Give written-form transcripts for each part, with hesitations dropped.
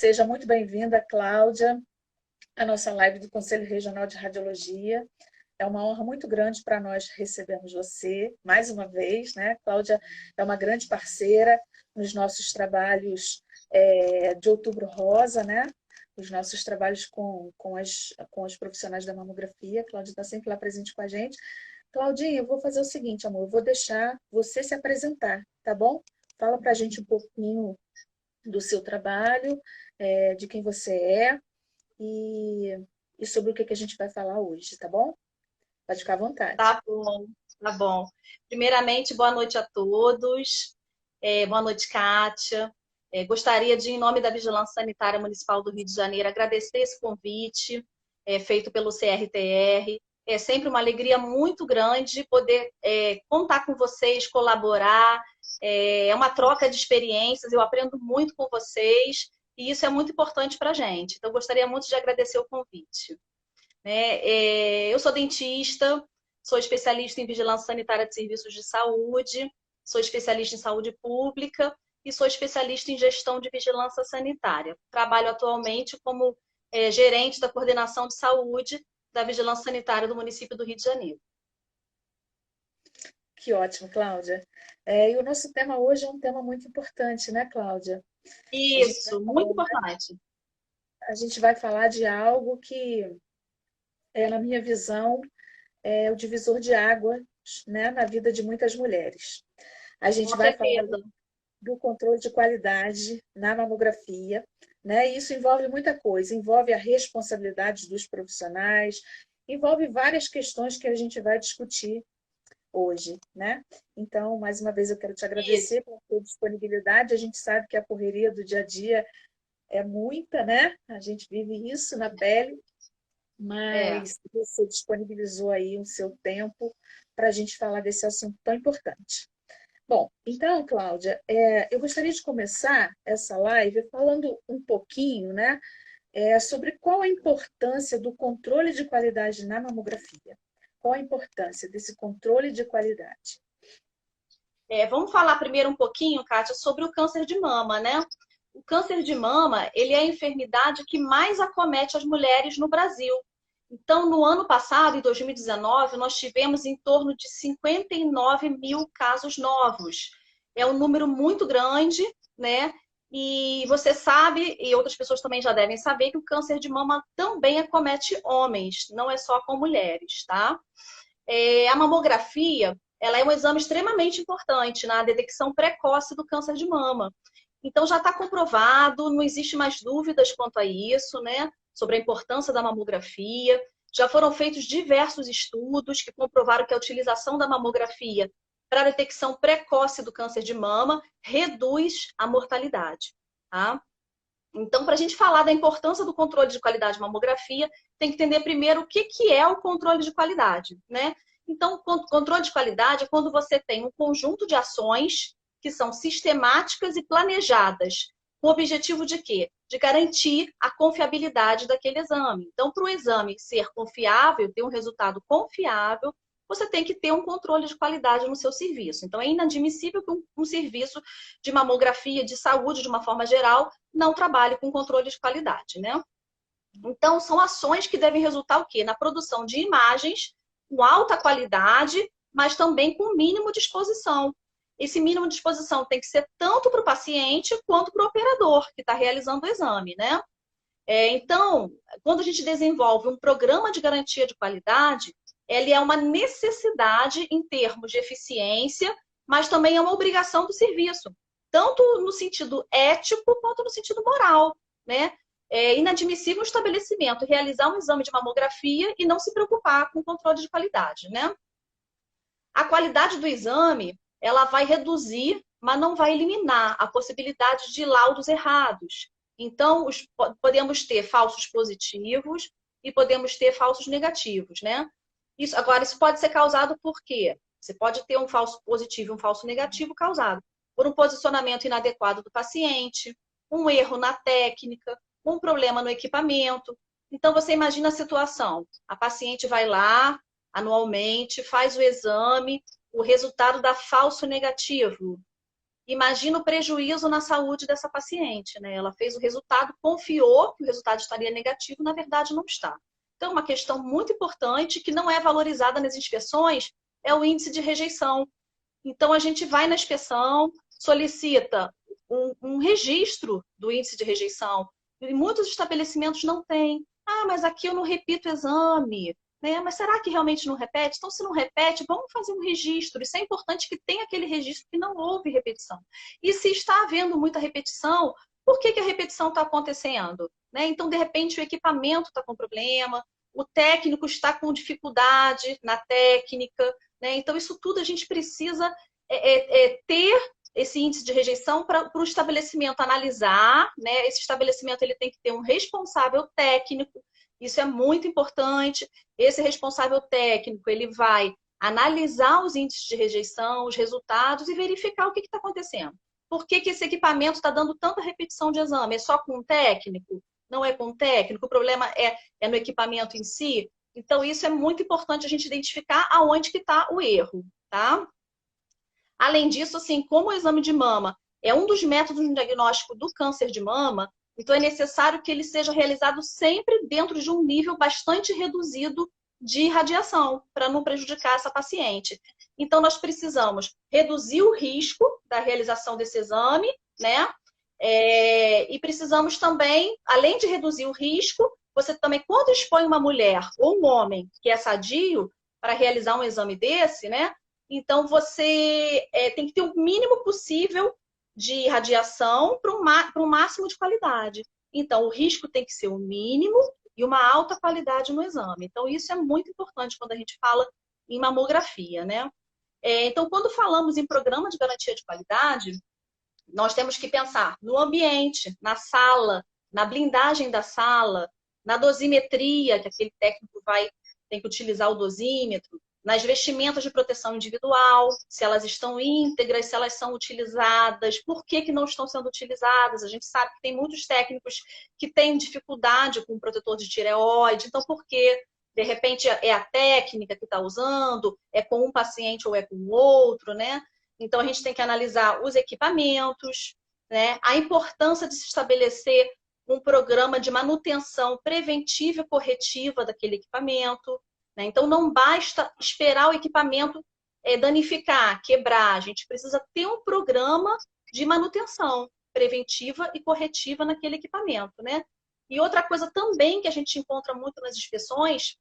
Seja muito bem-vinda, Cláudia, à nossa live do Conselho Regional de Radiologia. É uma honra muito grande para nós recebermos você mais uma vez, né? Cláudia é uma grande parceira nos nossos trabalhos de Outubro Rosa, né? Os nossos trabalhos com os profissionais da mamografia. A Cláudia está sempre lá presente com a gente. Claudinha, eu vou fazer o seguinte, amor, eu vou deixar você se apresentar, tá bom? Fala para a gente um pouquinho do seu trabalho, de quem você é e, e sobre o que a gente vai falar hoje, tá bom? Pode ficar à vontade. Tá bom, tá bom. Primeiramente, boa noite a todos. Boa noite, Kátia. Gostaria de, em nome da Vigilância Sanitária Municipal do Rio de Janeiro, agradecer esse convite feito pelo CRTR. É sempre uma alegria muito grande poder contar com vocês, colaborar. É uma troca de experiências, eu aprendo muito com vocês e isso é muito importante para a gente. Então, gostaria muito de agradecer o convite. Eu sou dentista, sou especialista em vigilância sanitária de serviços de saúde, sou especialista em saúde pública e sou especialista em gestão de vigilância sanitária. Trabalho atualmente como gerente da coordenação de saúde da vigilância sanitária do município do Rio de Janeiro. Que ótimo, Cláudia. E o nosso tema hoje é um tema muito importante, né, Cláudia? A gente vai Isso, muito falar, importante. a gente vai falar de algo que, na minha visão, é o divisor de águas, né, na vida de muitas mulheres. A gente Com vai falar certeza. do controle de qualidade na mamografia, né? E isso envolve muita coisa, envolve a responsabilidade dos profissionais, envolve várias questões que a gente vai discutir hoje, né? Então, mais uma vez eu quero te Isso. agradecer pela sua disponibilidade. A gente sabe que a correria do dia a dia é muita, né? A gente vive isso na pele, É. mas você disponibilizou aí o seu tempo para a gente falar desse assunto tão importante. Bom, então, Cláudia, eu gostaria de começar essa live falando um pouquinho, né, sobre qual a importância do controle de qualidade na mamografia. Qual a importância desse controle de qualidade? Vamos falar primeiro um pouquinho, Kátia, sobre o câncer de mama, né? O câncer de mama, ele é a enfermidade que mais acomete as mulheres no Brasil. Então, no ano passado, em 2019, nós tivemos em torno de 59 mil casos novos. É um número muito grande, né? E você sabe, e outras pessoas também já devem saber, que o câncer de mama também acomete homens, não é só com mulheres, tá? A mamografia, ela é um exame extremamente importante na detecção precoce do câncer de mama. Então já está comprovado, não existe mais dúvidas quanto a isso, né? Sobre a importância da mamografia. Já foram feitos diversos estudos que comprovaram que a utilização da mamografia para a detecção precoce do câncer de mama reduz a mortalidade. Tá? Então, para a gente falar da importância do controle de qualidade de mamografia, tem que entender primeiro o que é o controle de qualidade, né? Então, o controle de qualidade é quando você tem um conjunto de ações que são sistemáticas e planejadas, com o objetivo de quê? De garantir a confiabilidade daquele exame. Então, para o exame ser confiável, ter um resultado confiável, você tem que ter um controle de qualidade no seu serviço. Então, é inadmissível que um serviço de mamografia, de saúde, de uma forma geral, não trabalhe com controle de qualidade, né? Então, são ações que devem resultar o quê? Na produção de imagens com alta qualidade, mas também com mínimo de exposição. Esse mínimo de exposição tem que ser tanto para o paciente quanto para o operador que está realizando o exame, né? Então, quando a gente desenvolve um programa de garantia de qualidade, ele é uma necessidade em termos de eficiência, mas também é uma obrigação do serviço, tanto no sentido ético quanto no sentido moral, né? É inadmissível o estabelecimento realizar um exame de mamografia e não se preocupar com o controle de qualidade, né? A qualidade do exame, ela vai reduzir, mas não vai eliminar a possibilidade de laudos errados. Então, podemos ter falsos positivos e podemos ter falsos negativos, né? Agora, isso pode ser causado por quê? Você pode ter um falso positivo e um falso negativo causado por um posicionamento inadequado do paciente, um erro na técnica, um problema no equipamento. Então, você imagina a situação. A paciente vai lá, anualmente, faz o exame, o resultado dá falso negativo. Imagina o prejuízo na saúde dessa paciente, né? Ela fez o resultado, confiou que o resultado estaria negativo, na verdade não está. Então, uma questão muito importante que não é valorizada nas inspeções é o índice de rejeição. Então, a gente vai na inspeção, solicita um registro do índice de rejeição. E muitos estabelecimentos não têm. Ah, mas aqui eu não repito o exame. Né? Mas será que realmente não repete? Então, se não repete, vamos fazer um registro. Isso é importante que tenha aquele registro que não houve repetição. E se está havendo muita repetição, por que a repetição está acontecendo? Né? Então, de repente, o equipamento está com problema, o técnico está com dificuldade na técnica. Né? Então, isso tudo a gente precisa ter esse índice de rejeição para o estabelecimento analisar. Né? Esse estabelecimento ele tem que ter um responsável técnico. Isso é muito importante. Esse responsável técnico ele vai analisar os índices de rejeição, os resultados e verificar o que está acontecendo. Por que esse equipamento está dando tanta repetição de exame? É só com o técnico? Não é com o técnico? O problema é no equipamento em si? Então, isso é muito importante a gente identificar aonde que está o erro, tá? Além disso, assim, como o exame de mama é um dos métodos de diagnóstico do câncer de mama, então é necessário que ele seja realizado sempre dentro de um nível bastante reduzido de radiação, para não prejudicar essa paciente. Então, nós precisamos reduzir o risco da realização desse exame, né? E precisamos também, além de reduzir o risco, você também, quando expõe uma mulher ou um homem que é sadio para realizar um exame desse, né? Então, você tem que ter o mínimo possível de radiação para um máximo de qualidade. Então, o risco tem que ser o mínimo e uma alta qualidade no exame. Então, isso é muito importante quando a gente fala em mamografia, né? Então, quando falamos em programa de garantia de qualidade, nós temos que pensar no ambiente, na sala, na blindagem da sala, na dosimetria, que aquele técnico tem que utilizar o dosímetro, nas vestimentas de proteção individual, se elas estão íntegras, se elas são utilizadas, por que não estão sendo utilizadas. A gente sabe que tem muitos técnicos que têm dificuldade com o protetor de tireoide, então por quê? De repente é a técnica que está usando, é com um paciente ou é com o outro, né? Então a gente tem que analisar os equipamentos, né? A importância de se estabelecer um programa de manutenção preventiva e corretiva daquele equipamento. Então, não basta esperar o equipamento danificar, quebrar. A gente precisa ter um programa de manutenção preventiva e corretiva naquele equipamento, né? E outra coisa também que a gente encontra muito nas inspeções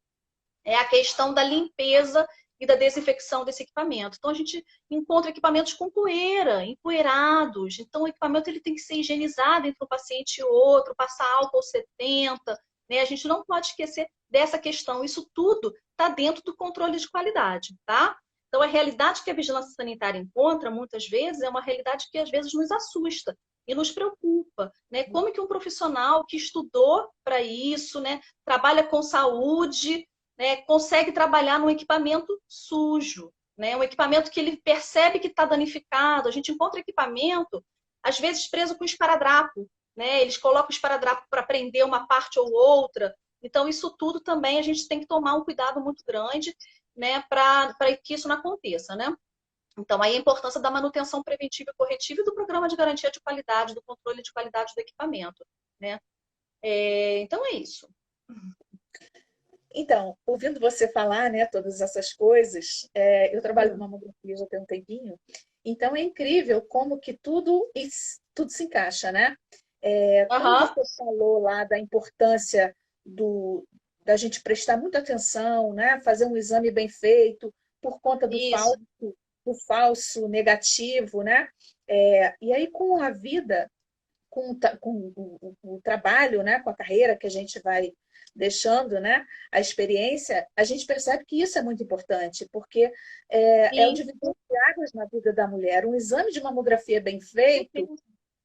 é a questão da limpeza e da desinfecção desse equipamento. Então, a gente encontra equipamentos com poeira, empoeirados. Então, o equipamento ele tem que ser higienizado entre um paciente e outro, passar álcool 70, né? A gente não pode esquecer dessa questão. Isso tudo está dentro do controle de qualidade, tá? Então, a realidade que a vigilância sanitária encontra, muitas vezes, é uma realidade que, às vezes, nos assusta e nos preocupa, né? Como que um profissional que estudou para isso, né, trabalha com saúde, né, consegue trabalhar num equipamento sujo, né? Um equipamento que ele percebe que está danificado. A gente encontra equipamento, às vezes, preso com esparadrapo, né? Eles colocam o esparadrapo para prender uma parte ou outra. Então, isso tudo também a gente tem que tomar um cuidado muito grande, né, para que isso não aconteça, né? Então, aí a importância da manutenção preventiva e corretiva e do programa de garantia de qualidade, do controle de qualidade do equipamento, né? Então, é isso. Então, ouvindo você falar, né, todas essas coisas, eu trabalho com mamografia já tem um tempinho, então é incrível como que tudo se encaixa, né? Quando Aham. você falou lá da importância da gente prestar muita atenção, né, fazer um exame bem feito por conta Isso. do falso negativo, né? E aí com a vida, com o trabalho, né, com a carreira que a gente vai deixando, né, a experiência, a gente percebe que isso é muito importante, porque é o Sim. divisor de águas na vida da mulher. Um exame de mamografia bem feito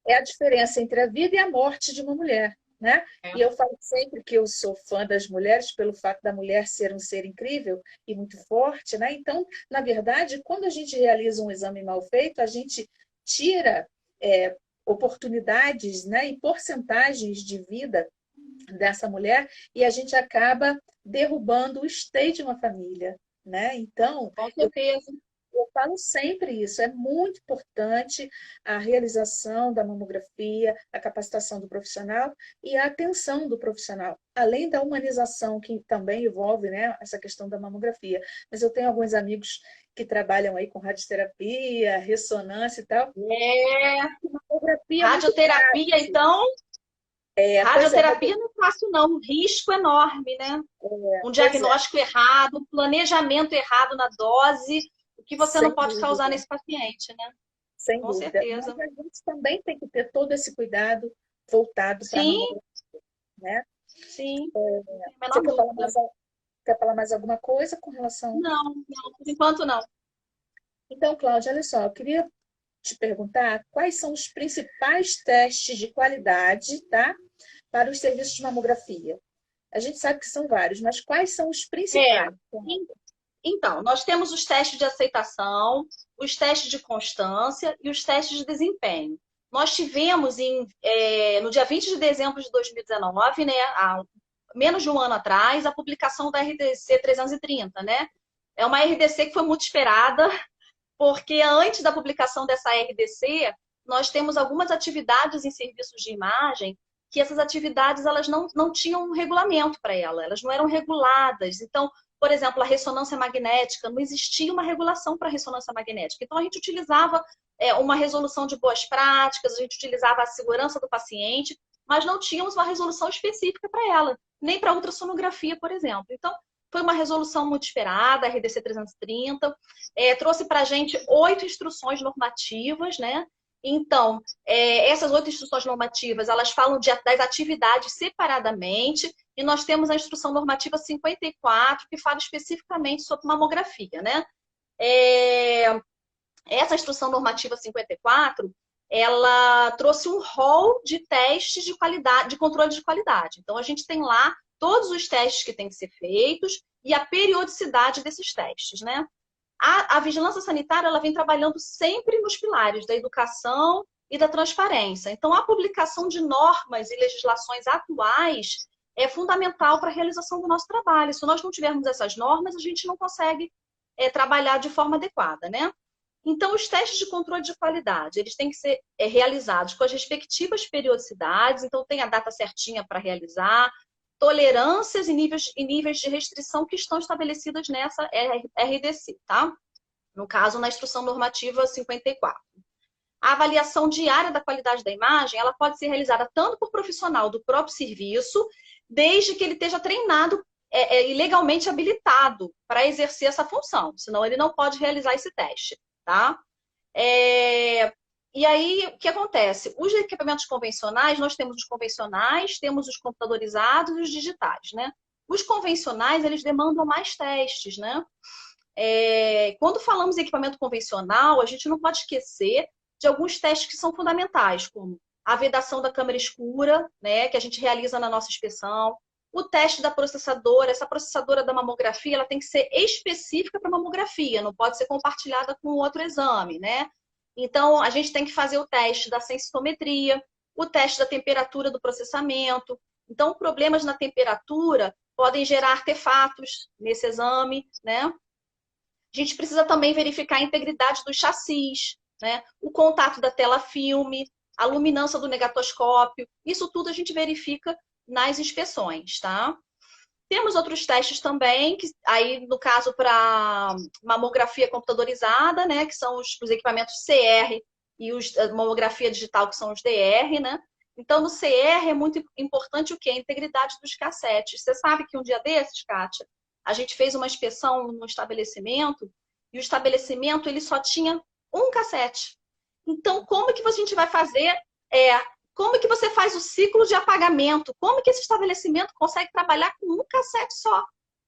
é a diferença entre a vida e a morte de uma mulher, né? É. E eu falo sempre que eu sou fã das mulheres pelo fato da mulher ser um ser incrível e muito forte, né? Então, na verdade, quando a gente realiza um exame mal feito, a gente tira oportunidades, né, e porcentagens de vida dessa mulher e a gente acaba derrubando o stay de uma família, né? Então, Com certeza. Eu falo sempre isso, é muito importante a realização da mamografia, a capacitação do profissional e a atenção do profissional, além da humanização que também envolve, né, essa questão da mamografia. Mas eu tenho alguns amigos que trabalham aí com radioterapia, ressonância e tal. É, Mamografia é muito radioterapia, fácil. então, Pois é, radioterapia não é fácil, não. Um risco enorme, né? Um pois é, diagnóstico errado, um planejamento errado na dose, o que você não sem pode causar dúvida. nesse paciente, né? Sem Com dúvida. Mas certeza. a gente também tem que ter todo esse cuidado voltado para a Sim, mamografia, né? sim, não tem a Você menor dúvida. quer falar mais alguma coisa com relação? Não, não, por enquanto não. Então, Cláudia, olha só, eu queria te perguntar quais são os principais testes de qualidade, tá? Para os serviços de mamografia. A gente sabe que são vários, mas quais são os É, principais? então, nós temos os testes de aceitação, os testes de constância e os testes de desempenho. Nós tivemos no dia 20 de dezembro de 2019, né, há menos de um ano atrás, a publicação da RDC 330, né? É uma RDC que foi muito esperada, porque antes da publicação dessa RDC, nós temos algumas atividades em serviços de imagem que essas atividades elas não tinham um regulamento para ela, elas não eram reguladas. Então, por exemplo, a ressonância magnética, não existia uma regulação para a ressonância magnética. Então, a gente utilizava uma resolução de boas práticas, a gente utilizava a segurança do paciente, mas não tínhamos uma resolução específica para ela, nem para ultrassonografia, por exemplo. Então, foi uma resolução muito esperada, a RDC 330, trouxe para a gente 8 instruções normativas, né? Então, essas 8 instruções normativas, elas falam das atividades separadamente, e nós temos a instrução normativa 54, que fala especificamente sobre mamografia, né? Essa instrução normativa 54, ela trouxe um rol de testes de qualidade, de controle de qualidade. Então, a gente tem lá todos os testes que têm que ser feitos e a periodicidade desses testes, né? A vigilância sanitária ela vem trabalhando sempre nos pilares da educação e da transparência. Então, a publicação de normas e legislações atuais é fundamental para a realização do nosso trabalho. Se nós não tivermos essas normas, a gente não consegue trabalhar de forma adequada, né? Então, os testes de controle de qualidade, eles têm que ser realizados com as respectivas periodicidades, então tem a data certinha para realizar, tolerâncias e níveis de restrição que estão estabelecidas nessa RDC, tá? No caso, na Instrução Normativa 54. A avaliação diária da qualidade da imagem, ela pode ser realizada tanto por profissional do próprio serviço, desde que ele esteja treinado e legalmente habilitado para exercer essa função, senão ele não pode realizar esse teste, tá? E aí, o que acontece? Os equipamentos convencionais, nós temos os convencionais, temos os computadorizados e os digitais, né? Os convencionais, eles demandam mais testes, né? Quando falamos em equipamento convencional, a gente não pode esquecer de alguns testes que são fundamentais, como a vedação da câmara escura, né, que a gente realiza na nossa inspeção, o teste da processadora, essa processadora da mamografia, ela tem que ser específica para mamografia, não pode ser compartilhada com outro exame, né? Então, a gente tem que fazer o teste da sensitometria, o teste da temperatura do processamento. Então, problemas na temperatura podem gerar artefatos nesse exame, né? A gente precisa também verificar a integridade dos chassis, né? O contato da tela filme, a luminância do negatoscópio. Isso tudo a gente verifica nas inspeções, tá? Temos outros testes também, que aí no caso para mamografia computadorizada, né, que são os equipamentos CR e a mamografia digital, que são os DR, né? Então, no CR é muito importante o quê? A integridade dos cassetes. Você sabe que um dia desses, Kátia, a gente fez uma inspeção no estabelecimento e o estabelecimento ele só tinha um cassete. Então, como que a gente vai fazer como que você faz o ciclo de apagamento? Como que esse estabelecimento consegue trabalhar com um cassete só,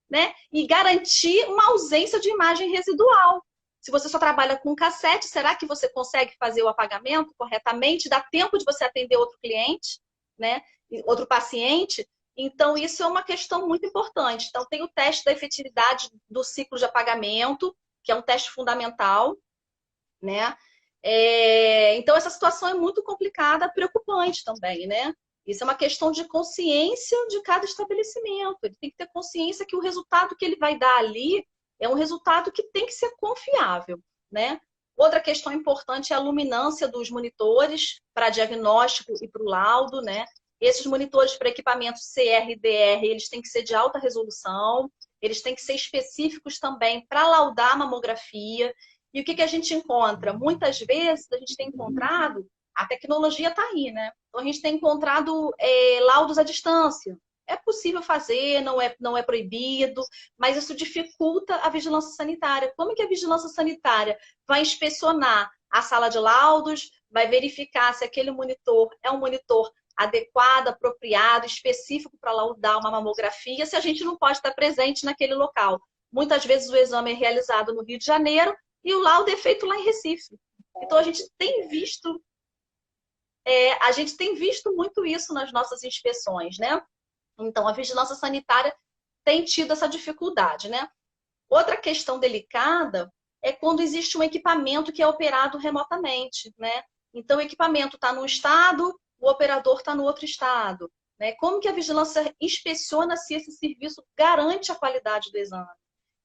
né? E garantir uma ausência de imagem residual. Se você só trabalha com um cassete, será que você consegue fazer o apagamento corretamente? Dá tempo de você atender outro cliente, né? Outro paciente? Então, isso é uma questão muito importante. Então, tem o teste da efetividade do ciclo de apagamento, que é um teste fundamental, né? Então, essa situação é muito complicada, preocupante também, né? Isso é uma questão de consciência de cada estabelecimento. Ele tem que ter consciência que o resultado que ele vai dar ali é um resultado que tem que ser confiável. né? Outra questão importante é a luminância dos monitores para diagnóstico e para o laudo, né? Esses monitores para equipamentos CR e DR, eles têm que ser de alta resolução, eles têm que ser específicos também para laudar a mamografia. E o que, que a gente encontra? Muitas vezes a gente tem encontrado, a tecnologia está aí, né? Então a gente tem encontrado laudos à distância. É possível fazer, não é proibido, mas isso dificulta a vigilância sanitária. Como que a vigilância sanitária vai inspecionar a sala de laudos, vai verificar se aquele monitor é um monitor adequado, apropriado, específico para laudar uma mamografia, se a gente não pode estar presente naquele local? Muitas vezes o exame é realizado no Rio de Janeiro e o laudo é feito lá em Recife. Então a gente tem visto muito isso nas nossas inspeções, né? Então, a vigilância sanitária tem tido essa dificuldade, né? Outra questão delicada é quando existe um equipamento que é operado remotamente, né? Então, o equipamento está num estado, o operador está no outro estado, né? Como que a vigilância inspeciona se esse serviço garante a qualidade do exame?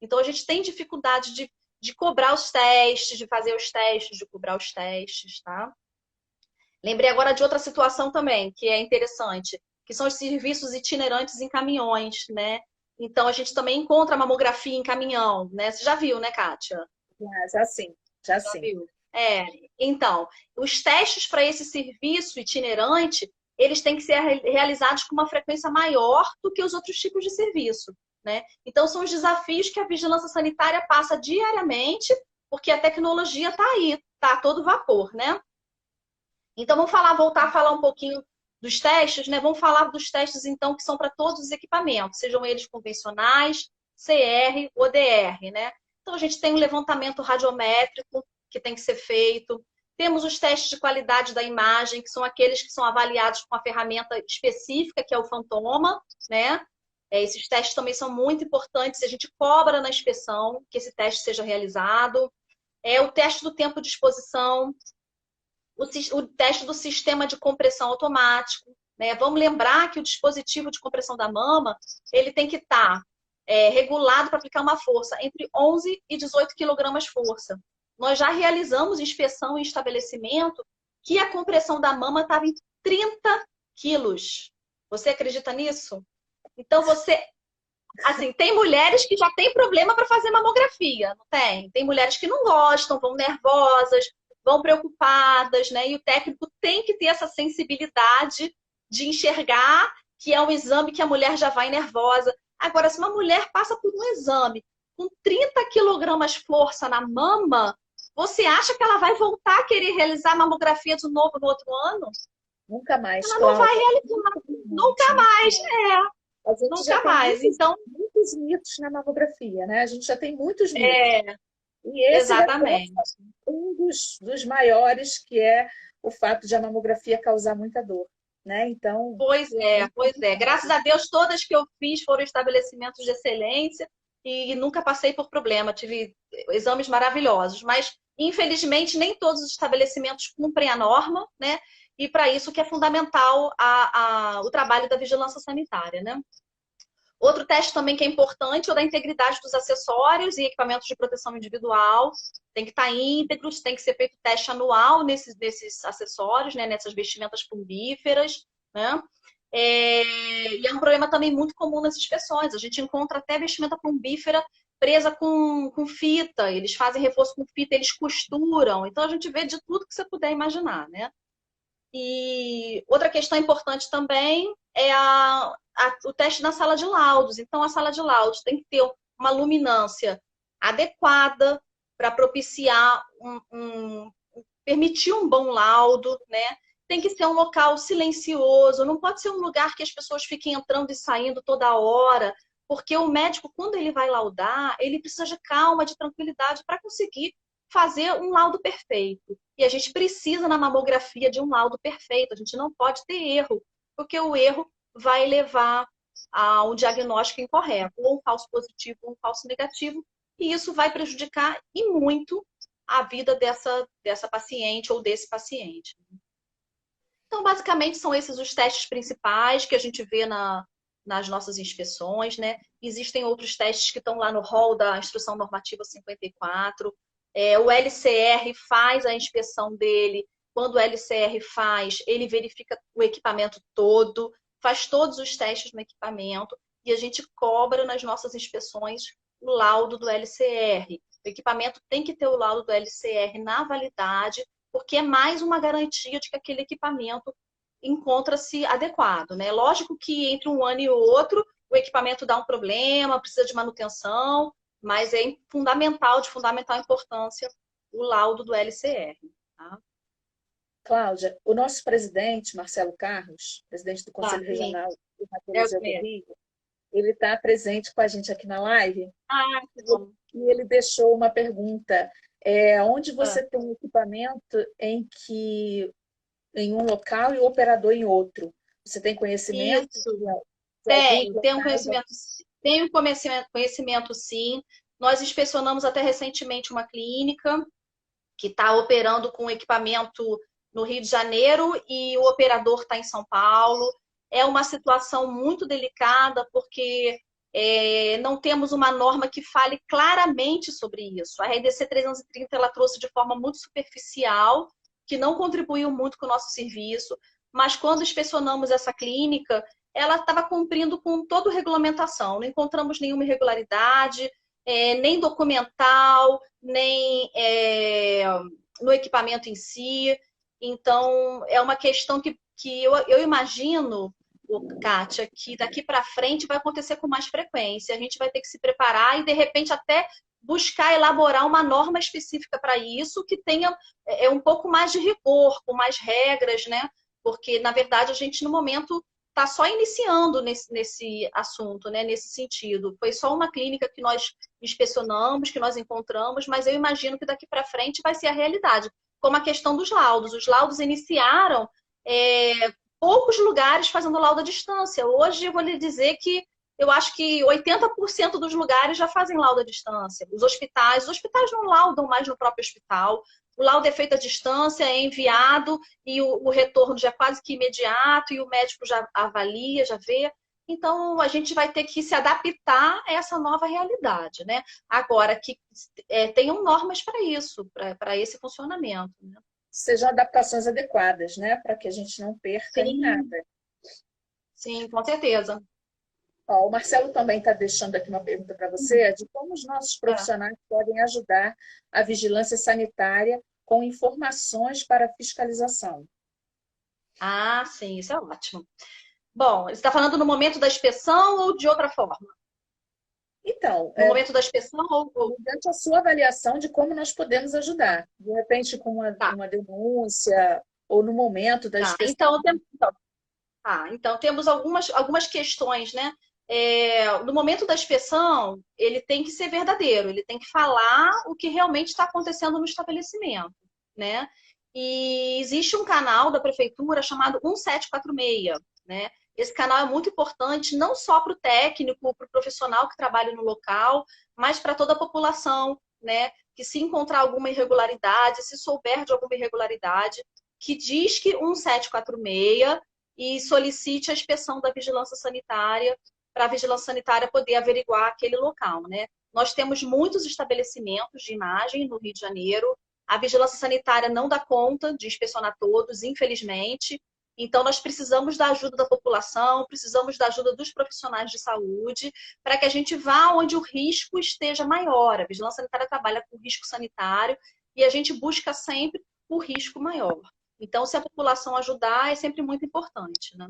Então, a gente tem dificuldade de cobrar os testes, de fazer os testes, de cobrar os testes, tá? Lembrei agora de outra situação também, que é interessante, que são os serviços itinerantes em caminhões, né? Então, a gente também encontra mamografia em caminhão, né? Você já viu, né, Kátia? Já sim, já Já sim. viu. Então, os testes para esse serviço itinerante, eles têm que ser realizados com uma frequência maior do que os outros tipos de serviço, né? Então, são os desafios que a vigilância sanitária passa diariamente, porque a tecnologia está aí, está a todo vapor, né? Então, voltar a falar um pouquinho dos testes, né? Vamos falar dos testes, então, que são para todos os equipamentos, sejam eles convencionais, CR ou DR, né? Então, a gente tem um levantamento radiométrico que tem que ser feito. Temos os testes de qualidade da imagem, que são aqueles que são avaliados com a ferramenta específica, que é o Fantoma, né? Esses testes também são muito importantes. A gente cobra na inspeção que esse teste seja realizado. O teste do tempo de exposição, o teste do sistema de compressão automático, né? Vamos lembrar que o dispositivo de compressão da mama, ele tem que estar regulado para aplicar uma força entre 11 e 18 quilogramas força. Nós já realizamos inspeção em estabelecimento que a compressão da mama estava em 30 quilos. Você acredita nisso? Então, assim, tem mulheres que já têm problema para fazer mamografia, não tem? Tem mulheres que não gostam, vão nervosas, vão preocupadas, né? E o técnico tem que ter essa sensibilidade de enxergar que é um exame que a mulher já vai nervosa. Agora, se uma mulher passa por um exame com 30 quilogramas força na mama, você acha que ela vai voltar a querer realizar a mamografia de novo no outro ano? Nunca mais, ela não vai realizar. Nunca mais, A gente nunca já tem mais. Então, muitos mitos na mamografia, né? A gente já tem muitos mitos. E esse exatamente. Um dos maiores, que é o fato de a mamografia causar muita dor, né? Então... Pois é. Graças a Deus, todas que eu fiz foram estabelecimentos de excelência e nunca passei por problema. Tive exames maravilhosos, mas infelizmente nem todos os estabelecimentos cumprem a norma, né? E para isso que é fundamental o trabalho da vigilância sanitária, né? Outro teste também que é importante é o da integridade dos acessórios e equipamentos de proteção individual. Tem que estar íntegros, tem que ser feito teste anual nesses acessórios, né, nessas vestimentas plumbíferas, né? E é um problema também muito comum nas inspeções. A gente encontra até vestimenta plumbífera presa com fita. Eles fazem reforço com fita, eles costuram. Então a gente vê de tudo que você puder imaginar, né? E outra questão importante também é o teste na sala de laudos. Então, a sala de laudos tem que ter uma luminância adequada para propiciar permitir um bom laudo, né? Tem que ser um local silencioso, não pode ser um lugar que as pessoas fiquem entrando e saindo toda hora, porque o médico, quando ele vai laudar, ele precisa de calma, de tranquilidade para conseguir fazer um laudo perfeito. E a gente precisa na mamografia de um laudo perfeito, a gente não pode ter erro, porque o erro vai levar a um diagnóstico incorreto, ou um falso positivo, ou um falso negativo, e isso vai prejudicar e muito a vida dessa paciente ou desse paciente. Então, basicamente, são esses os testes principais que a gente vê nas nossas inspeções, né? Existem outros testes que estão lá no rol da Instrução Normativa 54, O LCR faz a inspeção dele. Quando o LCR faz, ele verifica o equipamento todo, faz todos os testes no equipamento e a gente cobra nas nossas inspeções o laudo do LCR. O equipamento tem que ter o laudo do LCR na validade, porque é mais uma garantia de que aquele equipamento encontra-se adequado, né? Lógico que entre um ano e outro, o equipamento dá um problema, precisa de manutenção, mas é fundamental, de fundamental importância, o laudo do LCR. Tá? Cláudia, o nosso presidente, Marcelo Carlos, presidente do Tá, Conselho sim. Regional de É o Radiologia do mesmo. Rio, ele está presente com a gente aqui na live Ah, que bom. e ele deixou uma pergunta. Onde Ah, você tem um equipamento em um local e o operador em outro? Você tem conhecimento isso. de alguns Tenho um locais? conhecimento sim. Nós inspecionamos até recentemente uma clínica que está operando com equipamento no Rio de Janeiro e o operador está em São Paulo. É uma situação muito delicada porque não temos uma norma que fale claramente sobre isso. A RDC 330 ela trouxe de forma muito superficial, que não contribuiu muito com o nosso serviço, mas quando inspecionamos essa clínica, ela estava cumprindo com toda a regulamentação. Não encontramos nenhuma irregularidade, nem documental, nem no equipamento em si. Então, é uma questão que eu imagino, Kátia, que daqui para frente vai acontecer com mais frequência. A gente vai ter que se preparar e, de repente, até buscar elaborar uma norma específica para isso, que tenha um pouco mais de rigor, com mais regras, né? Porque, na verdade, a gente, no momento, está só iniciando nesse assunto, né? Nesse sentido. Foi só uma clínica que nós inspecionamos, que nós encontramos, mas eu imagino que daqui para frente vai ser a realidade. Como a questão dos laudos. Os laudos iniciaram poucos lugares fazendo laudo à distância. Hoje eu vou lhe dizer que eu acho que 80% dos lugares já fazem laudo à distância. Os hospitais não laudam mais no próprio hospital. O laudo é feito à distância, é enviado e o retorno já é quase que imediato e o médico já avalia, já vê. Então, a gente vai ter que se adaptar a essa nova realidade, né? Agora, que tenham normas para isso, para esse funcionamento. Né? Sejam adaptações adequadas, né? Para que a gente não perca em Sim, nada. sim, com certeza. Ó, o Marcelo também está deixando aqui uma pergunta para você, de como os nossos É. profissionais podem ajudar a vigilância sanitária com informações para fiscalização. Ah, sim, isso é ótimo. Bom, você está falando no momento da inspeção ou de outra forma? Então, No momento da inspeção ou... mediante a sua avaliação de como nós podemos ajudar, de repente com Tá, uma denúncia ou no momento da tá. inspeção. Então temos algumas questões, né? No momento da inspeção, ele tem que ser verdadeiro, ele tem que falar o que realmente está acontecendo no estabelecimento, né? E existe um canal da prefeitura chamado 1746, né? Esse canal é muito importante, não só para o técnico, para o profissional que trabalha no local, mas para toda a população, né? Que se encontrar alguma irregularidade, se souber de alguma irregularidade, que diz que 1746 e solicite a inspeção da vigilância sanitária para a vigilância sanitária poder averiguar aquele local, né? Nós temos muitos estabelecimentos de imagem no Rio de Janeiro. A vigilância sanitária não dá conta de inspecionar todos, infelizmente. Então, nós precisamos da ajuda da população, precisamos da ajuda dos profissionais de saúde, para que a gente vá onde o risco esteja maior. A vigilância sanitária trabalha com risco sanitário e a gente busca sempre o risco maior. Então, se a população ajudar, é sempre muito importante, né?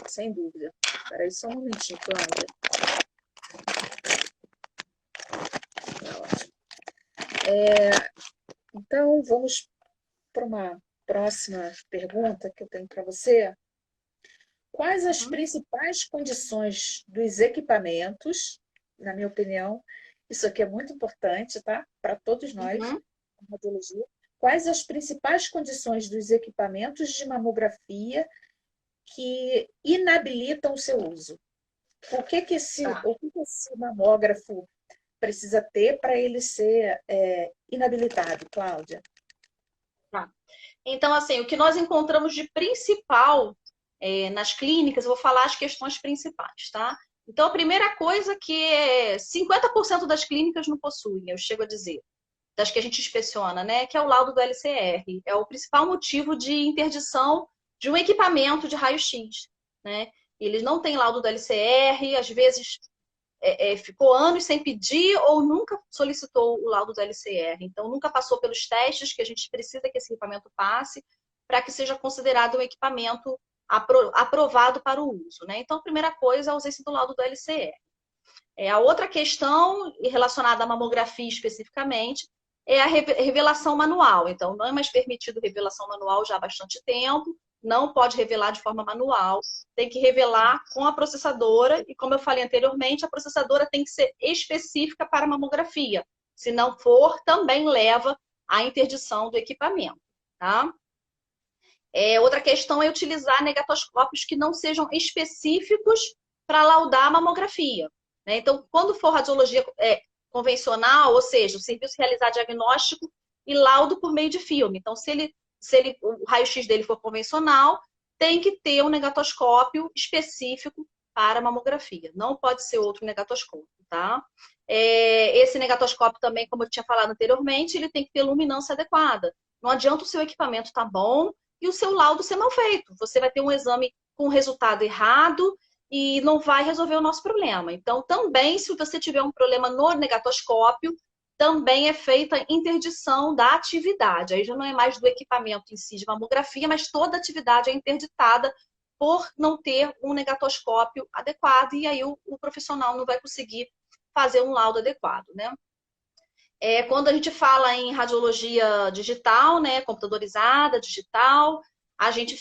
Sem dúvida. Espera aí só um momentinho, Cláudia. Tá ótimo. Então, vamos para uma próxima pergunta que eu tenho para você. Quais as principais condições dos equipamentos, na minha opinião, isso aqui é muito importante, tá? Para todos nós, Uhum. na radiologia. Quais as principais condições dos equipamentos de mamografia que inabilitam o seu uso? O que esse mamógrafo precisa ter para ele ser inabilitado, Cláudia? Tá. Então, assim, o que nós encontramos de principal nas clínicas, eu vou falar as questões principais, tá? Então, a primeira coisa que 50% das clínicas não possuem, eu chego a dizer, das que a gente inspeciona, né, que é o laudo do LCR. É o principal motivo de interdição de um equipamento de raio-x, né? Eles não têm laudo do LCR, às vezes ficou anos sem pedir ou nunca solicitou o laudo do LCR. Então, nunca passou pelos testes que a gente precisa que esse equipamento passe para que seja considerado um equipamento aprovado para o uso, né? Então, a primeira coisa é a ausência do laudo do LCR. A outra questão relacionada à mamografia especificamente é a revelação manual. Então, não é mais permitido revelação manual já há bastante tempo, não pode revelar de forma manual, tem que revelar com a processadora, e como eu falei anteriormente, a processadora tem que ser específica para a mamografia. Se não for, também leva à interdição do equipamento, tá? Outra questão é utilizar negatoscópios que não sejam específicos para laudar a mamografia, né? Então, quando for radiologia convencional, ou seja, o serviço realizar diagnóstico e laudo por meio de filme. Então, se o raio-x dele for convencional, tem que ter um negatoscópio específico para a mamografia. Não pode ser outro negatoscópio, tá? Esse negatoscópio também, como eu tinha falado anteriormente, ele tem que ter luminância adequada. Não adianta o seu equipamento estar bom e o seu laudo ser mal feito. Você vai ter um exame com resultado errado e não vai resolver o nosso problema. Então, também, se você tiver um problema no negatoscópio, também é feita a interdição da atividade. Aí já não é mais do equipamento em si de mamografia, mas toda a atividade é interditada por não ter um negatoscópio adequado, e aí o profissional não vai conseguir fazer um laudo adequado, né? Quando a gente fala em radiologia digital, né, computadorizada, digital, a gente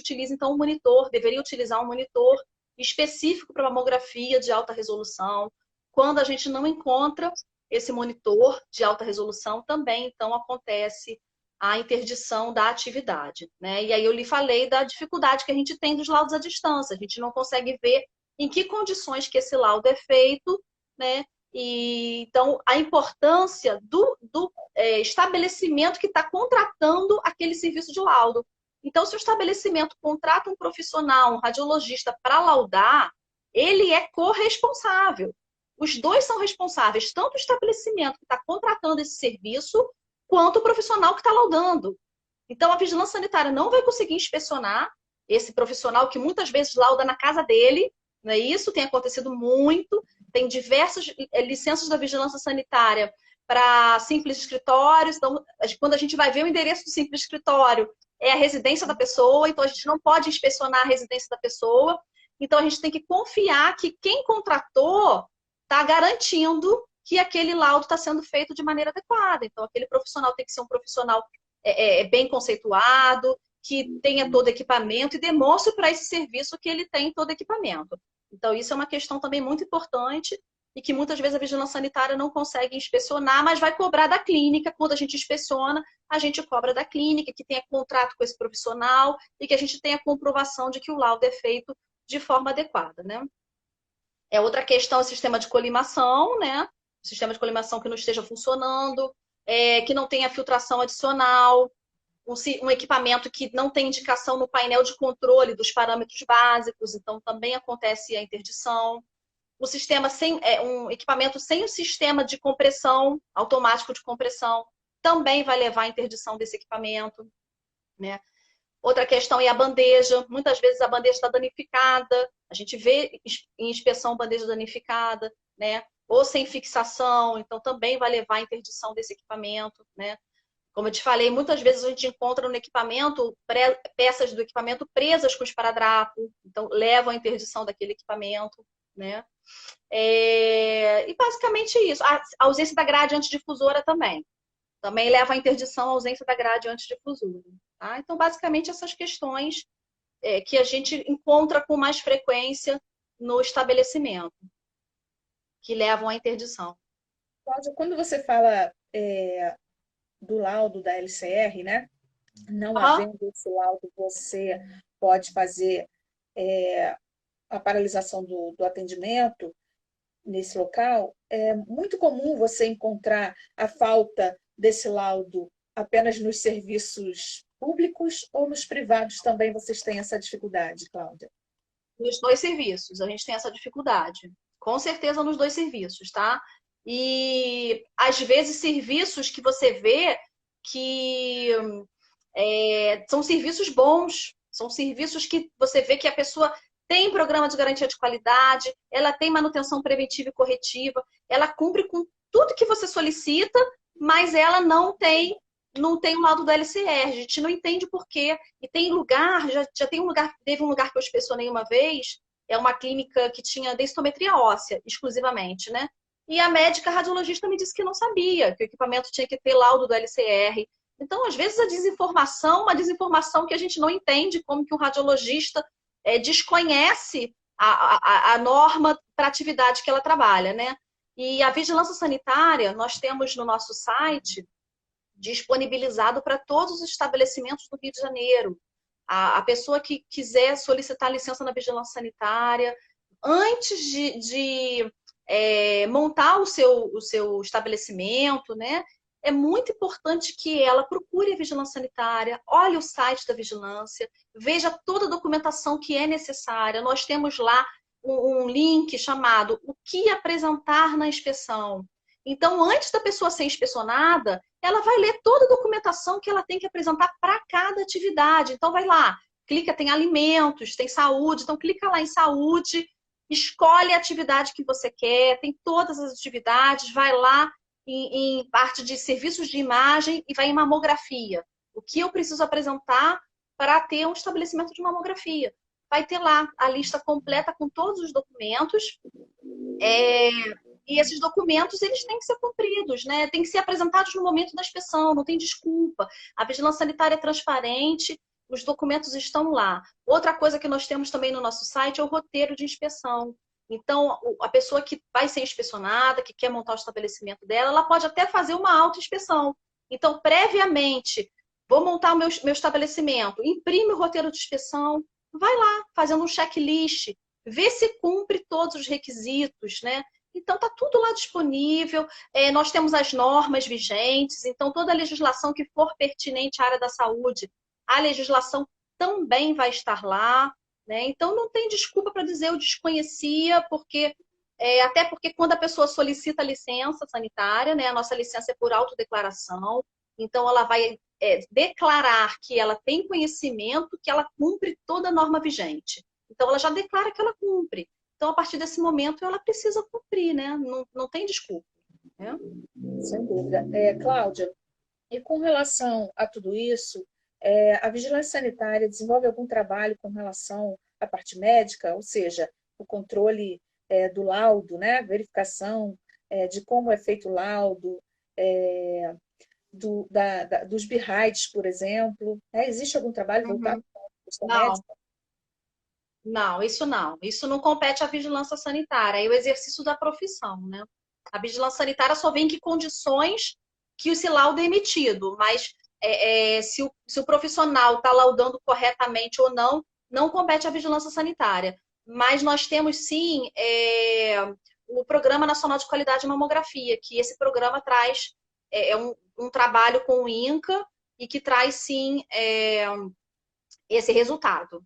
utiliza então um monitor, deveria utilizar um monitor específico para mamografia de alta resolução. Quando a gente não encontra esse monitor de alta resolução, também então acontece a interdição da atividade, né? E aí eu lhe falei da dificuldade que a gente tem dos laudos à distância. A gente não consegue ver em que condições que esse laudo é feito, né? E, então, a importância do estabelecimento que está contratando aquele serviço de laudo. Então, se o estabelecimento contrata um profissional, um radiologista, para laudar, ele é corresponsável. Os dois são responsáveis, tanto o estabelecimento que está contratando esse serviço, quanto o profissional que está laudando. Então, a vigilância sanitária não vai conseguir inspecionar esse profissional que muitas vezes lauda na casa dele, não é isso? Tem acontecido muito. Tem diversas licenças da vigilância sanitária para simples escritórios. Então, quando a gente vai ver o endereço do simples escritório, é a residência da pessoa, então a gente não pode inspecionar a residência da pessoa. Então, a gente tem que confiar que quem contratou está garantindo que aquele laudo está sendo feito de maneira adequada. Então, aquele profissional tem que ser um profissional bem conceituado, que tenha todo equipamento e demonstre para esse serviço que ele tem todo equipamento. Então, isso é uma questão também muito importante e que muitas vezes a vigilância sanitária não consegue inspecionar, mas vai cobrar da clínica. Quando a gente inspeciona, a gente cobra da clínica, que tenha contrato com esse profissional e que a gente tenha comprovação de que o laudo é feito de forma adequada, né? Outra questão é o sistema de colimação, né? O sistema de colimação que não esteja funcionando, que não tenha filtração adicional, um equipamento que não tem indicação no painel de controle dos parâmetros básicos, então também acontece a interdição. Um equipamento sem o sistema de compressão, automático de compressão, também vai levar à interdição desse equipamento, né? Outra questão é a bandeja. Muitas vezes a bandeja está danificada, a gente vê em inspeção bandeja danificada, né? Ou sem fixação, então também vai levar à interdição desse equipamento, né? Como eu te falei, muitas vezes a gente encontra no equipamento peças do equipamento presas com esparadrapo, então levam à interdição daquele equipamento, né? E basicamente isso. A ausência da grade antidifusora também. Também leva à interdição a ausência da grade antidifusora. Tá? Então, basicamente, essas questões que a gente encontra com mais frequência no estabelecimento, que levam à interdição. Cláudia, quando você fala do laudo da LCR, né? Não havendo esse laudo, você pode fazer a paralisação do atendimento nesse local. É muito comum você encontrar a falta desse laudo apenas nos serviços públicos ou nos privados também vocês têm essa dificuldade, Cláudia? Nos dois serviços, a gente tem essa dificuldade. Com certeza nos dois serviços, tá? E às vezes serviços que você vê que são serviços bons, são serviços que você vê que a pessoa tem programa de garantia de qualidade, ela tem manutenção preventiva e corretiva, ela cumpre com tudo que você solicita, mas ela não tem o laudo do LCR. A gente não entende por quê. E tem lugar, já tem um lugar, teve um lugar que eu inspecionei uma vez, é uma clínica que tinha densitometria óssea, exclusivamente, né? E a médica radiologista me disse que não sabia, que o equipamento tinha que ter laudo do LCR. Então, às vezes, a desinformação, uma desinformação que a gente não entende como que um radiologista desconhece a norma para a atividade que ela trabalha, né? E a vigilância sanitária, nós temos no nosso site disponibilizado para todos os estabelecimentos do Rio de Janeiro. A pessoa que quiser solicitar licença na vigilância sanitária, antes de montar o seu estabelecimento, né? É muito importante que ela procure a vigilância sanitária, olhe o site da vigilância, veja toda a documentação que é necessária. Nós temos lá um link chamado O que apresentar na inspeção. Então, antes da pessoa ser inspecionada, ela vai ler toda a documentação que ela tem que apresentar para cada atividade. Então, vai lá, clica, tem alimentos, tem saúde, então clica lá em saúde, escolhe a atividade que você quer, tem todas as atividades, vai lá em parte de serviços de imagem e vai em mamografia. O que eu preciso apresentar para ter um estabelecimento de mamografia? Vai ter lá a lista completa com todos os documentos. E esses documentos, eles têm que ser cumpridos, né? Tem que ser apresentados no momento da inspeção, não tem desculpa. A vigilância sanitária é transparente, os documentos estão lá. Outra coisa que nós temos também no nosso site é o roteiro de inspeção. Então, a pessoa que vai ser inspecionada, que quer montar o estabelecimento dela, ela pode até fazer uma autoinspeção. Então, previamente, vou montar o meu estabelecimento, imprime o roteiro de inspeção, vai lá, fazendo um checklist, vê se cumpre todos os requisitos, né? Então, está tudo lá disponível. Nós temos as normas vigentes, então toda a legislação que for pertinente à área da saúde, a legislação também vai estar lá, né? Então, não tem desculpa para dizer eu desconhecia, porque até porque quando a pessoa solicita a licença sanitária, né, a nossa licença é por autodeclaração, então ela vai declarar que ela tem conhecimento, que ela cumpre toda a norma vigente. Então, ela já declara que ela cumpre. Então, a partir desse momento, ela precisa cumprir, né? Não tem desculpa. Né? Sem dúvida. Cláudia, e com relação a tudo isso, a vigilância sanitária desenvolve algum trabalho com relação à parte médica, ou seja, o controle do laudo, né? Verificação de como é feito o laudo, dos BRIDES, por exemplo. Existe algum trabalho voltado para a questão médica? Não, isso não. Isso não compete à vigilância sanitária, é o exercício da profissão, né? A vigilância sanitária só vê em que condições que esse laudo é emitido, mas se o profissional está laudando corretamente ou não, não compete à vigilância sanitária. Mas nós temos, sim, o Programa Nacional de Qualidade de Mamografia, que esse programa traz um trabalho com o INCA e que traz, sim, esse resultado.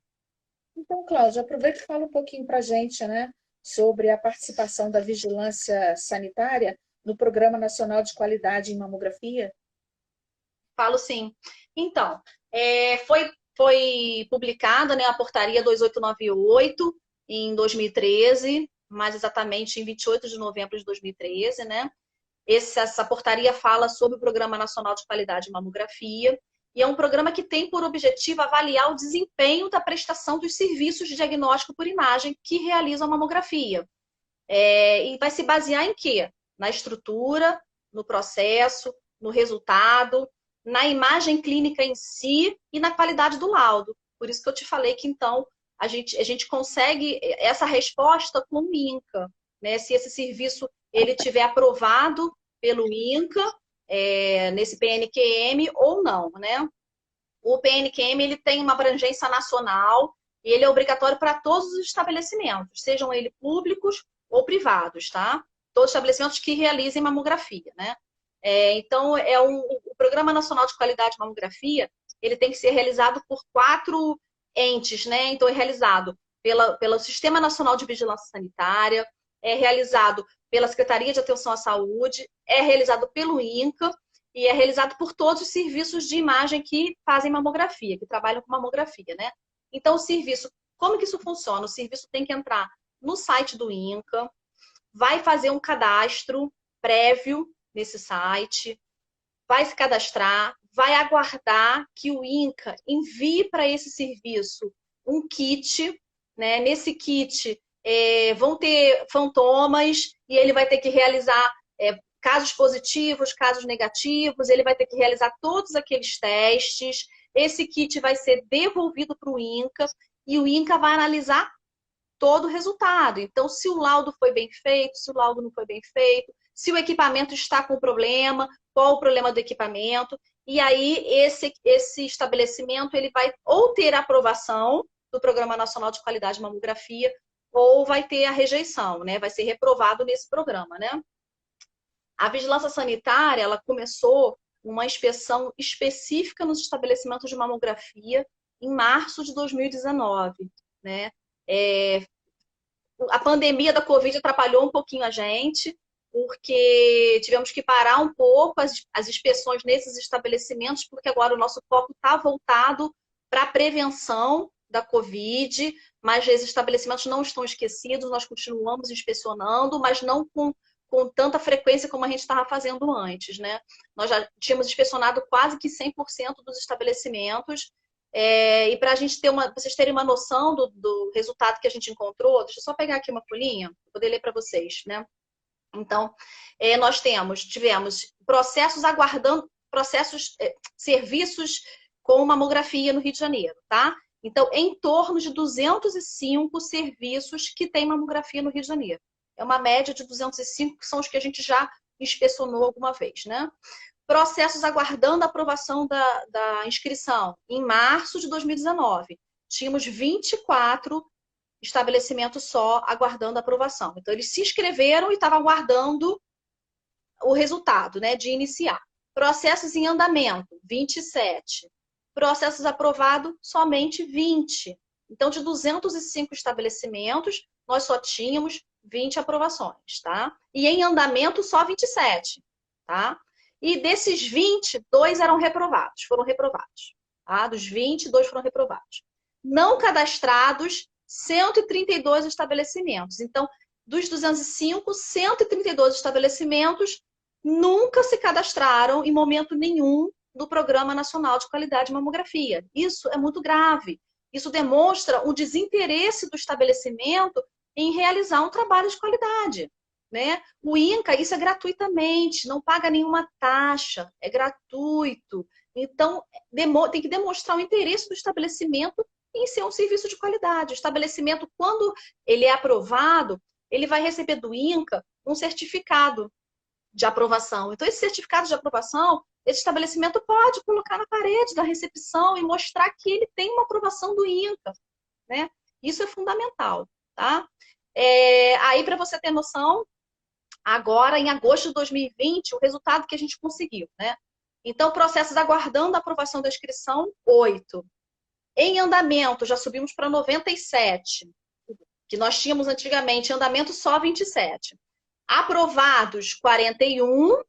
Então, Cláudia, aproveita e fala um pouquinho para a gente, né, sobre a participação da vigilância sanitária no Programa Nacional de Qualidade em Mamografia. Falo sim. Então, foi publicada, né, a portaria 2898 em 2013, mais exatamente em 28 de novembro de 2013, né? Essa portaria fala sobre o Programa Nacional de Qualidade em Mamografia, e é um programa que tem por objetivo avaliar o desempenho da prestação dos serviços de diagnóstico por imagem que realizam a mamografia. E vai se basear em quê? Na estrutura, no processo, no resultado, na imagem clínica em si e na qualidade do laudo. Por isso que eu te falei que, então, a gente consegue essa resposta com o INCA, né? Se esse serviço ele tiver aprovado pelo INCA, nesse PNQM ou não, né? O PNQM ele tem uma abrangência nacional e ele é obrigatório para todos os estabelecimentos, sejam eles públicos ou privados, tá? Todos os estabelecimentos que realizem mamografia, né? Então, o Programa Nacional de Qualidade de Mamografia, ele tem que ser realizado por 4 entes, né? Então, é realizado pelo Sistema Nacional de Vigilância Sanitária, é realizado pela Secretaria de Atenção à Saúde, é realizado pelo INCA e é realizado por todos os serviços de imagem que fazem mamografia, que trabalham com mamografia, né? Então, o serviço, como que isso funciona? O serviço tem que entrar no site do INCA, vai fazer um cadastro prévio nesse site, vai se cadastrar, vai aguardar que o INCA envie para esse serviço um kit, né? Nesse kit vão ter fantomas e ele vai ter que realizar casos positivos, casos negativos, ele vai ter que realizar todos aqueles testes. Esse kit vai ser devolvido para o INCA e o INCA vai analisar todo o resultado. Então, se o laudo foi bem feito, se o laudo não foi bem feito, se o equipamento está com problema, qual o problema do equipamento. E aí, esse estabelecimento ele vai ou ter a aprovação do Programa Nacional de Qualidade de Mamografia, ou vai ter a rejeição, né? Vai ser reprovado nesse programa, né? A vigilância sanitária, ela começou uma inspeção específica nos estabelecimentos de mamografia em março de 2019, né? A pandemia da Covid atrapalhou um pouquinho a gente, porque tivemos que parar um pouco as inspeções nesses estabelecimentos, porque agora o nosso foco está voltado para a prevenção da Covid, mas esses estabelecimentos não estão esquecidos, nós continuamos inspecionando, mas não com tanta frequência como a gente estava fazendo antes, né? Nós já tínhamos inspecionado quase que 100% dos estabelecimentos, e para vocês terem uma noção do resultado que a gente encontrou, deixa eu só pegar aqui uma folhinha para poder ler para vocês, né? Então, nós tivemos serviços com mamografia no Rio de Janeiro, tá? Então, em torno de 205 serviços que tem mamografia no Rio de Janeiro. É uma média de 205, que são os que a gente já inspecionou alguma vez, né? Processos aguardando a aprovação da inscrição. Em março de 2019, tínhamos 24 estabelecimentos só aguardando a aprovação. Então, eles se inscreveram e estavam aguardando o resultado, né, de iniciar. Processos em andamento, 27. Processos aprovados, somente 20. Então, de 205 estabelecimentos, nós só tínhamos 20 aprovações, tá? E em andamento, só 27, tá? E desses 20, 2 foram reprovados, tá? Dos 20, 2 foram reprovados. Não cadastrados, 132 estabelecimentos. Então, dos 205, 132 estabelecimentos nunca se cadastraram em momento nenhum do Programa Nacional de Qualidade de Mamografia. Isso é muito grave. Isso demonstra o desinteresse do estabelecimento em realizar um trabalho de qualidade, né? O INCA, isso é gratuitamente, não paga nenhuma taxa, é gratuito. Então, tem que demonstrar o interesse do estabelecimento em ser um serviço de qualidade. O estabelecimento, quando ele é aprovado, ele vai receber do INCA um certificado de aprovação. Então, esse certificado de aprovação, esse estabelecimento pode colocar na parede da recepção e mostrar que ele tem uma aprovação do INCA, né? Isso é fundamental, tá? Aí, para você ter noção, agora, em agosto de 2020, o resultado que a gente conseguiu, né? Então, processos aguardando a aprovação da inscrição, 8. Em andamento, já subimos para 97, que nós tínhamos antigamente em andamento só 27. Aprovados, 41.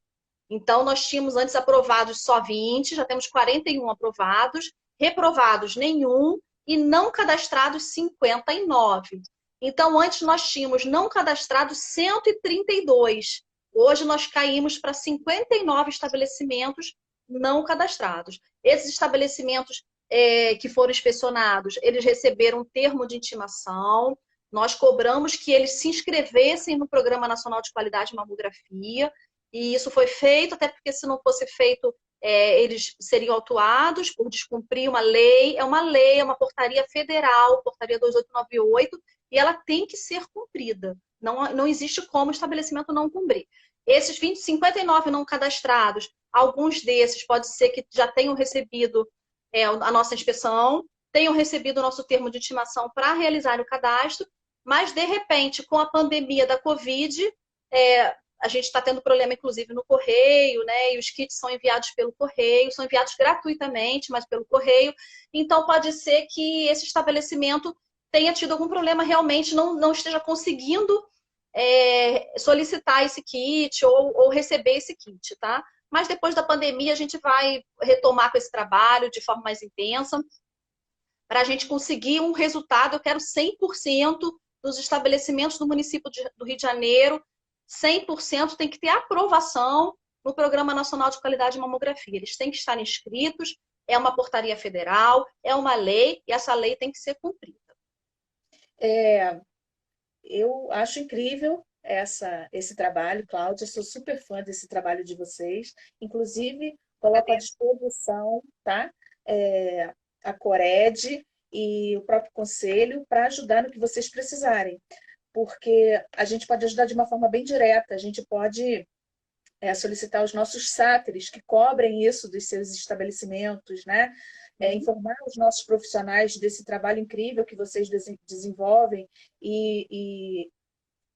Então, nós tínhamos antes aprovados só 20, já temos 41 aprovados. Reprovados, nenhum. E não cadastrados, 59. Então, antes nós tínhamos não cadastrados 132. Hoje nós caímos para 59 estabelecimentos não cadastrados. Esses estabelecimentos que foram inspecionados, eles receberam um termo de intimação. Nós cobramos que eles se inscrevessem no Programa Nacional de Qualidade de Mamografia. E isso foi feito, até porque se não fosse feito, eles seriam autuados por descumprir uma lei. É uma lei, é uma portaria federal, portaria 2898, e ela tem que ser cumprida. Não existe como o estabelecimento não cumprir. Esses 59 não cadastrados, alguns desses pode ser que já tenham recebido a nossa inspeção, tenham recebido o nosso termo de intimação para realizar o cadastro, mas, de repente, com a pandemia da Covid, a gente está tendo problema, inclusive, no correio, né? E os kits são enviados pelo correio, são enviados gratuitamente, mas pelo correio. Então, pode ser que esse estabelecimento tenha tido algum problema, realmente não esteja conseguindo solicitar esse kit ou receber esse kit, tá? Mas depois da pandemia a gente vai retomar com esse trabalho de forma mais intensa para a gente conseguir um resultado. Eu quero 100% dos estabelecimentos do município do Rio de Janeiro, 100% tem que ter aprovação no Programa Nacional de Qualidade de Mamografia. Eles têm que estar inscritos, é uma portaria federal, é uma lei, e essa lei tem que ser cumprida. Eu acho incrível esse trabalho, Cláudia. Sou super fã desse trabalho de vocês. Inclusive, coloco à disposição, tá? A Cored e o próprio conselho para ajudar no que vocês precisarem. Porque a gente pode ajudar de uma forma bem direta. A gente pode solicitar os nossos sáteres que cobrem isso dos seus estabelecimentos, né? Informar os nossos profissionais desse trabalho incrível que vocês desenvolvem e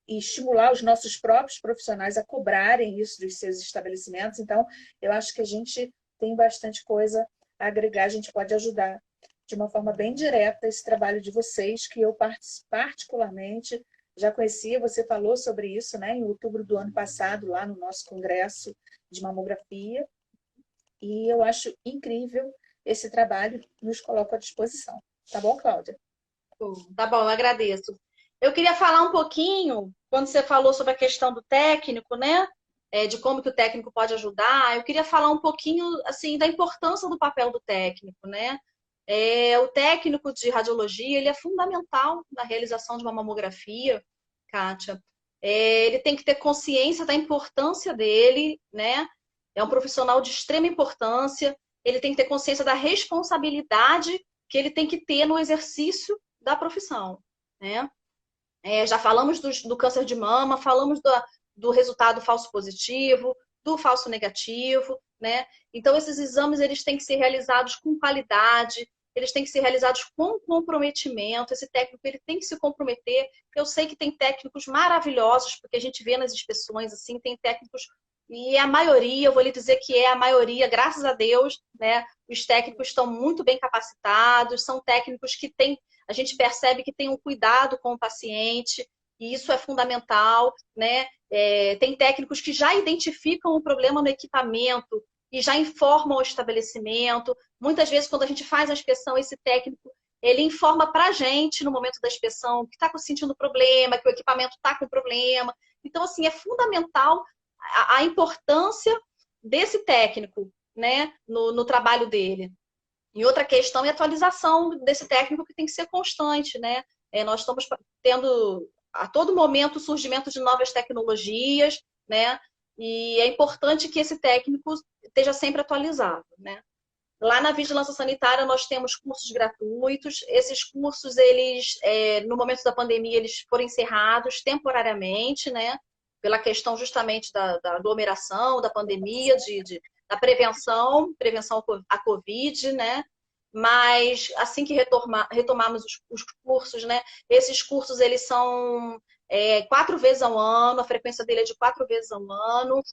estimular os nossos próprios profissionais a cobrarem isso dos seus estabelecimentos. Então, eu acho que a gente tem bastante coisa a agregar, a gente pode ajudar de uma forma bem direta esse trabalho de vocês, que eu particularmente já conhecia. Você falou sobre isso, né, em outubro do ano passado, lá no nosso congresso de mamografia, e eu acho incrível esse trabalho, nos coloco à disposição. Tá bom, Cláudia? Tá bom, eu agradeço. Eu queria falar um pouquinho, quando você falou sobre a questão do técnico, né? De como que o técnico pode ajudar, eu queria falar um pouquinho, assim, da importância do papel do técnico, né? O técnico de radiologia, ele é fundamental na realização de uma mamografia, Kátia. Ele tem que ter consciência da importância dele, né? É um profissional de extrema importância. Ele tem que ter consciência da responsabilidade que ele tem que ter no exercício da profissão, né? Já falamos do câncer de mama, falamos do resultado falso positivo, do falso negativo, né? Então, esses exames eles têm que ser realizados com qualidade, eles têm que ser realizados com comprometimento. Esse técnico ele tem que se comprometer. Eu sei que tem técnicos maravilhosos, porque a gente vê nas inspeções, assim, tem técnicos, e a maioria, eu vou lhe dizer que é a maioria, graças a Deus, né? Os técnicos estão muito bem capacitados, são técnicos que têm, a gente percebe que tem um cuidado com o paciente, e isso é fundamental, né? Tem técnicos que já identificam o problema no equipamento e já informam o estabelecimento. Muitas vezes, quando a gente faz a inspeção, esse técnico ele informa para a gente, no momento da inspeção, que está sentindo problema, que o equipamento está com problema. Então, assim, é fundamental a importância desse técnico, né, no trabalho dele. E outra questão é a atualização desse técnico, que tem que ser constante, né? Nós estamos tendo a todo momento o surgimento de novas tecnologias, né? E é importante que esse técnico esteja sempre atualizado, né? Lá na Vigilância Sanitária nós temos cursos gratuitos. Esses cursos, eles, no momento da pandemia, eles foram encerrados temporariamente, né? Pela questão justamente da aglomeração, da pandemia, da prevenção à Covid, né? Mas assim que retomarmos os cursos, né? Esses cursos, eles são 4 vezes ao ano, a frequência dele é de 4 vezes ao ano.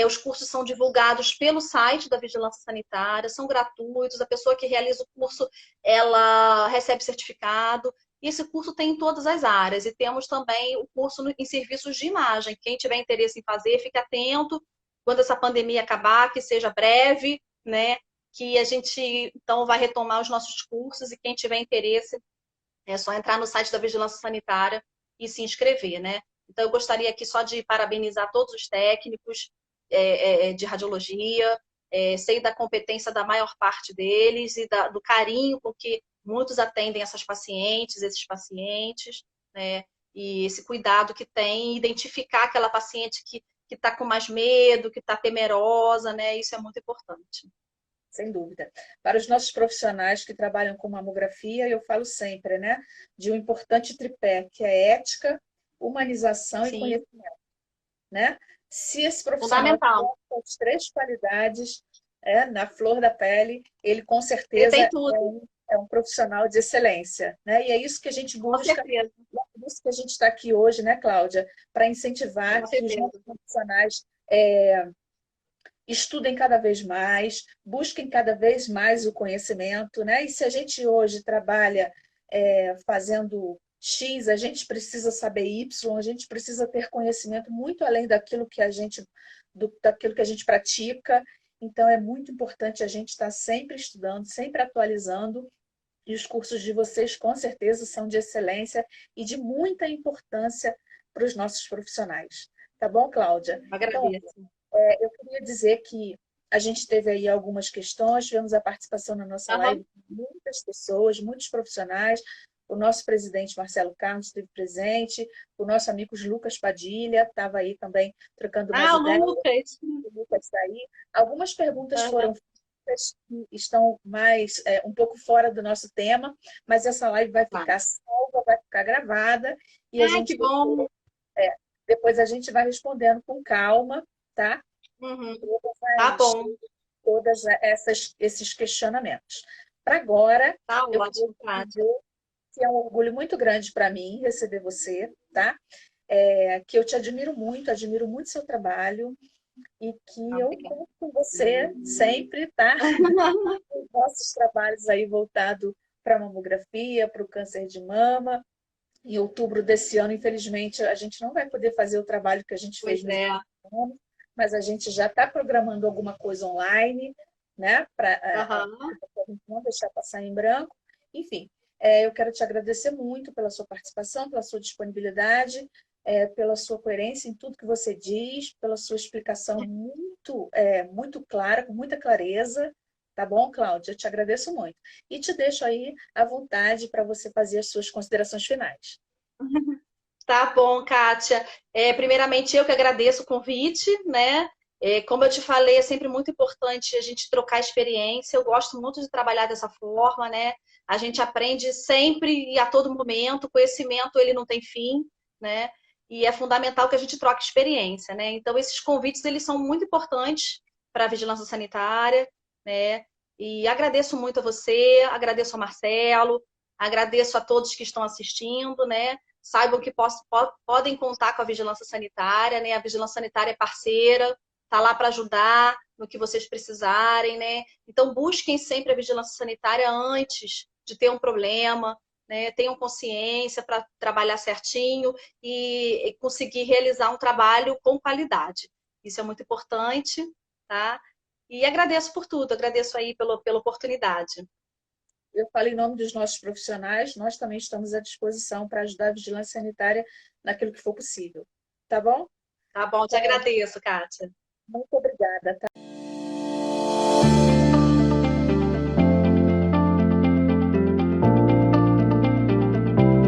Os cursos são divulgados pelo site da Vigilância Sanitária, são gratuitos, a pessoa que realiza o curso, ela recebe certificado. E esse curso tem em todas as áreas. E temos também o curso em serviços de imagem. Quem tiver interesse em fazer, fique atento. Quando essa pandemia acabar, que seja breve, né? Que a gente, então, vai retomar os nossos cursos. E quem tiver interesse, é só entrar no site da Vigilância Sanitária e se inscrever, né? Então, eu gostaria aqui só de parabenizar todos os técnicos de radiologia. Sei da competência da maior parte deles e do carinho com que muitos atendem esses pacientes, né? E esse cuidado que tem, identificar aquela paciente que está com mais medo, que está temerosa, né? Isso é muito importante. Sem dúvida. Para os nossos profissionais que trabalham com mamografia, eu falo sempre, né, de um importante tripé, que é ética, humanização e Sim. conhecimento, né? Se esse profissional Fundamental. tem as 3 qualidades na flor da pele, ele com Ele certeza tem tudo. é um profissional de excelência, né? E é isso que a gente Com busca, certeza. é isso que a gente está aqui hoje, né, Cláudia? Para incentivar Com que os certeza. nossos profissionais estudem cada vez mais, busquem cada vez mais o conhecimento, né? E se a gente hoje trabalha fazendo X, a gente precisa saber Y, a gente precisa ter conhecimento muito além daquilo que a gente pratica. Então, é muito importante a gente estar sempre estudando, sempre atualizando, e os cursos de vocês, com certeza, são de excelência e de muita importância para os nossos profissionais. Tá bom, Cláudia? Então, Agradeço. eu queria dizer que a gente teve aí algumas questões, tivemos a participação na nossa Aham. live de muitas pessoas, muitos profissionais. O nosso presidente Marcelo Carlos esteve presente, o nosso amigo Lucas Padilha estava aí também trocando umas Ah, ideias. Lucas. O Lucas está aí. Algumas perguntas foram Aham. feitas que estão mais um pouco fora do nosso tema, mas essa live vai Tá. ficar salva, vai ficar gravada e a Ah, gente que bom. é, depois a gente vai respondendo com calma, tá? Uhum. Todas, Tá as- bom. esses questionamentos. Para agora, Tá eu queria ótimo, Kátia. dizer que é um orgulho muito grande para mim receber você, tá? Que eu te admiro muito seu trabalho e que Ah, eu obrigada. conto com você sempre, tá? Os nossos trabalhos aí voltados para a mamografia, para o câncer de mama. Em outubro desse ano, infelizmente, a gente não vai poder fazer o trabalho que a gente fez Pois nos é. anos, mas a gente já está programando alguma coisa online, né? Para Aham. a gente não deixar passar em branco. Enfim, eu quero te agradecer muito pela sua participação, pela sua disponibilidade, pela sua coerência em tudo que você diz, pela sua explicação muito clara, com muita clareza. Tá bom, Cláudia? Eu te agradeço muito. E te deixo aí à vontade para você fazer as suas considerações finais. Tá bom, Kátia. Primeiramente, eu que agradeço o convite, né? Como eu te falei, é sempre muito importante a gente trocar experiência. Eu gosto muito de trabalhar dessa forma, né? A gente aprende sempre e a todo momento. O conhecimento, ele não tem fim, né? E é fundamental que a gente troque experiência, né? Então, esses convites, eles são muito importantes para a vigilância sanitária, né? E agradeço muito a você, agradeço ao Marcelo, agradeço a todos que estão assistindo, né? Saibam que podem contar com a vigilância sanitária, né? A vigilância sanitária é parceira, está lá para ajudar no que vocês precisarem, né? Então busquem sempre a vigilância sanitária antes de ter um problema, né? Tenham consciência para trabalhar certinho e conseguir realizar um trabalho com qualidade. Isso é muito importante, tá? E agradeço por tudo, agradeço aí pela oportunidade. Eu falo em nome dos nossos profissionais, nós também estamos à disposição para ajudar a vigilância sanitária naquilo que for possível. Tá bom? Tá bom, te Então, agradeço, Kátia. muito obrigada, tá?